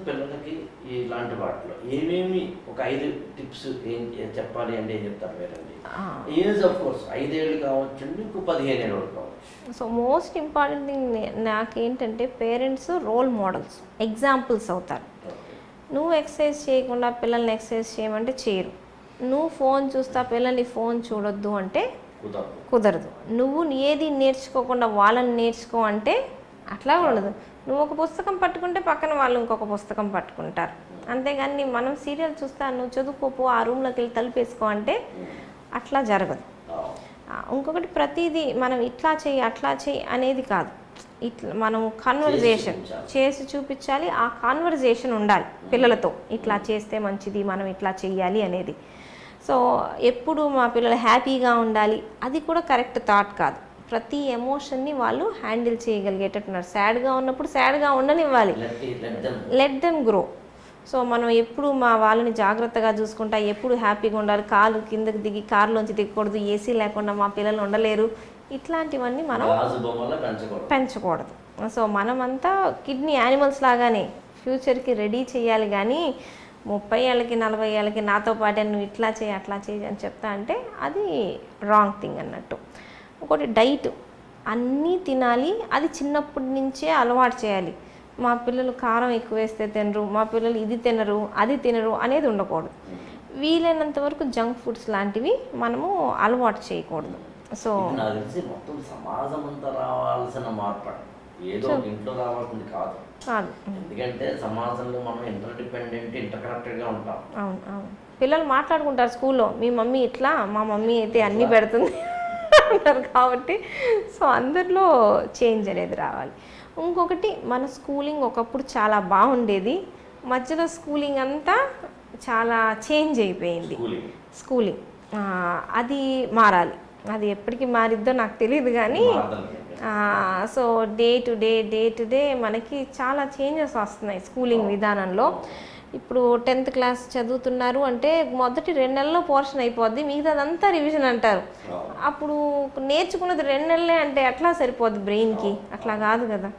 పిల్లలకి ఇలాంటి వాటిలో ఏమేమి ఒక 5 టిప్స్ చెప్పాలి అంటే ఏం చెప్తారు మీరండి? ఏజ్ ఆఫ్ కోర్స్ 5 ఏళ్ళు కావచ్చండి, ఇంకో 15 ఏళ్ళు కావచ్చు. సో మోస్ట్ ఇంపార్టెంట్ థింగ్ నాకేంటంటే పేరెంట్స్ రోల్ మోడల్స్, ఎగ్జాంపుల్స్ అవుతారు. నువ్వు ఎక్సర్సైజ్ చేయకుండా పిల్లల్ని ఎక్సర్సైజ్ చేయమంటే చేయరు. నువ్వు ఫోన్ చూస్తా పిల్లల్ని ఫోన్ చూడొద్దు అంటే కుదరదు. నువ్వు ఏది నేర్చుకోకుండా వాళ్ళని నేర్చుకో అంటే అట్లా ఉండదు. నువ్వు ఒక పుస్తకం పట్టుకుంటే పక్కన వాళ్ళు ఇంకొక పుస్తకం పట్టుకుంటారు. అంతేగాని మనం సీరియల్ చూస్తా నువ్వు చదువుకోపో ఆ రూమ్లోకి వెళ్ళి తలుపేసుకో అంటే అట్లా జరగదు. ఇంకొకటి ప్రతిదీ మనం ఇట్లా చెయ్యి అట్లా చెయ్యి అనేది కాదు, ఇట్లా మనం కన్వర్జేషన్ చేసి చూపించాలి. ఆ కాన్వర్జేషన్ ఉండాలి పిల్లలతో, ఇట్లా చేస్తే మంచిది, మనం ఇట్లా చెయ్యాలి అనేది. సో ఎప్పుడు మా పిల్లలు హ్యాపీగా ఉండాలి, అది కూడా కరెక్ట్ థాట్ కాదు. ప్రతి ఎమోషన్ని వాళ్ళు హ్యాండిల్ చేయగలిగేటట్టున్నారు. సాడ్గా ఉన్నప్పుడు సాడ్గా ఉండనివ్వాలి, లెట్ దెమ్ గ్రో. సో మనం ఎప్పుడు మా వాళ్ళని జాగ్రత్తగా చూసుకుంటా, ఎప్పుడు హ్యాపీగా ఉండాలి, కాలు కిందకి దిగి కారులోంచి దిగకూడదు, ఏసీ లేకుండా మా పిల్లలు ఉండలేరు, ఇట్లాంటివన్నీ మనం పెంచకూడదు. సో మనమంతా కిడ్నీ యానిమల్స్ లాగానే ఫ్యూచర్కి రెడీ చేయాలి. కానీ 30 ఏళ్ళకి 40 ఏళ్ళకి నాతో పాటే నువ్వు ఇట్లా చేయి అట్లా చేయి అని చెప్తా అంటే అది రాంగ్ థింగ్ అన్నట్టు. ఇంకోటి డైట్ అన్నీ తినాలి, అది చిన్నప్పటి నుంచే అలవాటు చేయాలి. మా పిల్లలు కారం ఎక్కువ వేస్తే తినరు, మా పిల్లలు ఇది తినరు అది తినరు అనేది ఉండకూడదు. వీలైనంత వరకు జంక్ ఫుడ్స్ లాంటివి మనము అలవాటు చేయకూడదు. సో మొత్తం సమాజం అంతా రావాల్సిన మార్పు, ఏదో ఇంట్లో రావాల్సింది కాదు. ఎందుకంటే సమాజంలో మనం ఇంటర్ కనెక్టెడ్గా ఉంటాం. అవును అవును. పిల్లలు మాట్లాడుకుంటారు స్కూల్లో, మీ మమ్మీ ఇట్లా, మా మమ్మీ అయితే అన్నీ పెడుతుంది అంటారు. కాబట్టి సో అందరిలో చేంజ్ అనేది రావాలి. ఇంకొకటి మన స్కూలింగ్ ఒకప్పుడు చాలా బాగుండేది, మధ్యలో స్కూలింగ్ అంతా చాలా చేంజ్ అయిపోయింది. స్కూలింగ్ అది మారాలి. అది ఎప్పటికీ మారిద్దో నాకు తెలియదు కానీ సో డే టు డే మనకి చాలా చేంజెస్ వస్తున్నాయి స్కూలింగ్ విధానంలో. ఇప్పుడు 10th క్లాస్ చదువుతున్నారు అంటే మొదటి 2 నెలల్లో పోర్షన్ అయిపోద్ది, మిగతాదంతా రివిజన్ అంటారు. అప్పుడు నేర్చుకున్నది 2 నెలలే అంటే ఎట్లా సరిపోద్ది బ్రెయిన్కి? అట్లా కాదు కదా.